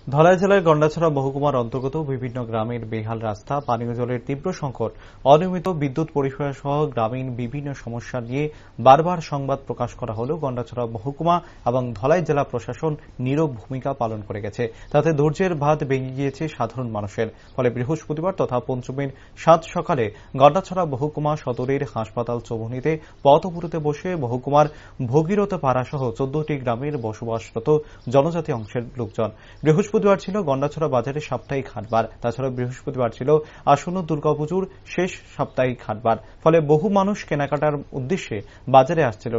ধলাই জেলার গন্ডাছড়া মহকুমার অন্তর্গত বিভিন্ন গ্রামের বেহাল রাস্তা, পানীয় জলের তীব্র সংকট, অনিয়মিত বিদ্যুৎ পরিষেবা সহ গ্রামীণ বিভিন্ন সমস্যা নিয়ে বারবার সংবাদ প্রকাশ করা হলেও গন্ডাছড়া মহকুমা এবং ধলাই জেলা প্রশাসন নীরব ভূমিকা পালন করে গেছে। তাতে ধৈর্যের বাঁধ ভেঙে গিয়েছে সাধারণ মানুষের। ফলে বৃহস্পতিবার তথা পঞ্চমীর সাত সকালে গন্ডাছড়া মহকুমা সদরের হাসপাতাল চৌমুহনীতে পথ অবরোধে বসে মহকুমার ভগীরথ পাড়া সহ 14টি গ্রামের বসবাসরত জনজাতি অংশের লোকজন। বৃহস্পতিবার ছিল গন্ডাছড়া বাজারে সাপ্তাহিক হাটবার। তাছাড়া বৃহস্পতিবার ছিল আসন্ন দুর্গাপুজোর শেষ সাপ্তাহিক হাটবার। ফলে বহু মানুষ কেনাকাটার উদ্দেশ্যে বাজারে আসছিল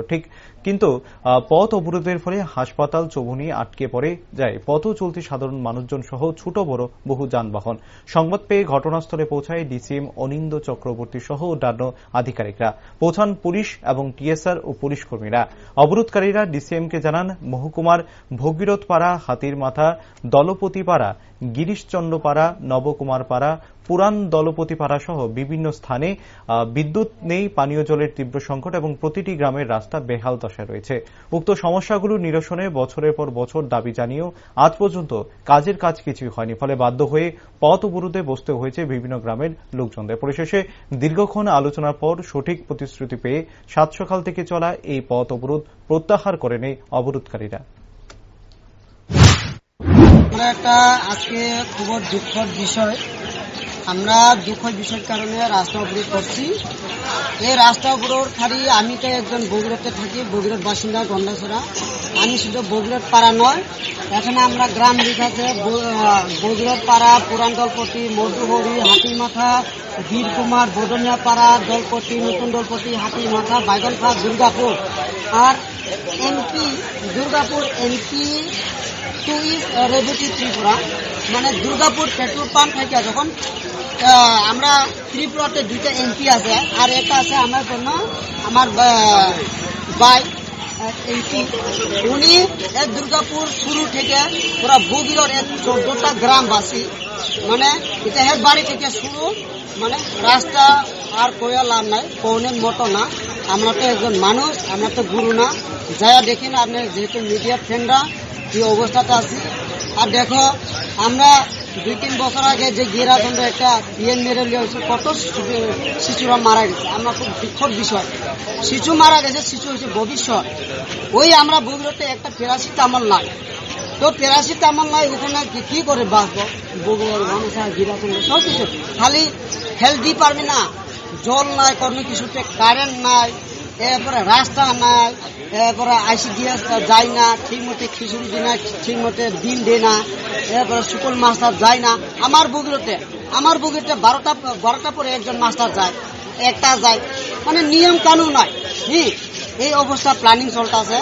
কিন্তু পথ অবরোধের ফলে হাসপাতাল চৌমুহনী আটকে পড়ে যায় পথ চলতি সাধারণ মানুষজন সহ ছোট বড় বহু যানবাহন। সংবাদ পেয়ে ঘটনাস্থলে পৌঁছায় ডিসিএম অনিন্দ চক্রবর্তী সহ অন্যান্য আধিকারিকরা। পৌঁছান পুলিশ এবং টিএসআর ও পুলিশ কর্মীরা। অবরোধকারীরা ডিসিএমকে জানান মহকুমার ভগীরথ পাড়া, হাতির মাথা, দলপতি পাড়া, গিরিশচন্দ্র পাড়া, নবকুমার পাড়া, পুরান দলপতি পাড়া সহ বিভিন্ন স্থানে বিদ্যুৎ নেই, পানীয় জলের তীব্র সংকট এবং প্রতিটি গ্রামের রাস্তা বেহাল দশায় রয়েছে। উক্ত সমস্যাগুলো নিরসনে বছরের পর বছর দাবি জানিয়েও আজ পর্যন্ত কাজের কাজ কিছুই হয়নি। ফলে বাধ্য হয়ে পথ অবরোধে বসতে হয়েছে বিভিন্ন গ্রামের লোকজনদের। পরিশেষে দীর্ঘক্ষণ আলোচনার পর সঠিক প্রতিশ্রুতি পেয়ে সাত সকাল থেকে চলা এই পথ অবরোধ প্রত্যাহার করে নেয় অবরোধকারীরা। একটা আজকে খুব দুঃখের বিষয়, আমরা দুঃখের বিষয়ের কারণে রাস্তা অবরোধ করছি। এই রাস্তা অবরোধ খালি আমি তো একজন ভগীরথে থাকি, ভগীরথ বাসিন্দা গন্ডাছড়া। আমি শুধু ভগীরথ পাড়া নয়, এখানে আমরা গ্রাম বিকাশে ভগীরথ পাড়া, পুরান দলপতি, মধুহরি, হাতিমাথা, বীরকুমার, বদনিয়া পাড়া, দলপতি, নতুন দলপতি, হাতিমাথা, বাইগনখা, দুর্গাপুর আর এমপি দুর্গাপুর এমপি রেবতী ত্রিপুরা, মানে দুর্গাপুর পেট্রোল পাম্প থেকে যখন আমরা ত্রিপুরাতে দুইটা এমপি আছে আর একটা আছে আমার জন্য আমার ভাই এমপি, উনি দুর্গাপুর শুরু থেকে পুরা ভগীরথ 14টা গ্রামবাসী, মানে এটা হেড বাড়ি থেকে শুরু, মানে রাস্তা আর কোয়া লাভ নাই, কৌনের মতো না। আমরা তো একজন মানুষ, আমরা তো গুরু না, যারা দেখি না আপনি যেহেতু মিডিয়ার ফ্রেন্ডরা কি অবস্থাতে আছি। আর দেখো আমরা 2-3 বছর আগে যে গিরাচন্দ্র একটা বিএন মেরে হয়েছে, কত শিশুরা মারা গেছে। আমরা খুব দুঃখের বিষয়, শিশু মারা গেছে, শিশু হয়েছে ভবিষ্যৎ। ওই আমরা ভগীরথে একটা প্যারাসিটামল নাই, তো প্যারাসিটামল নাই, ওখানে কি করে বাঁচবো? মানুষ আর গিরাচন্দ্র সব কিছু খালি হেলথ ডিপার্টমেন্ট না, জল নাই, কোনো কিছুতে কারেন্ট নাই, এরপরে রাস্তা নাই, এরপরে আইসিডিএস যায় না ঠিক মতো, খিচুড়ি দিই না ঠিক মতো, ডিম দেয় না, এরপরে সুকুল মাস্টার যায় না। আমার বগিরতে 12টা পরে একজন মাস্টার যায়, একটা যায়, মানে নিয়ম কানুন নাই। এই অবস্থা প্ল্যানিং চলতেছে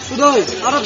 শুধু আরব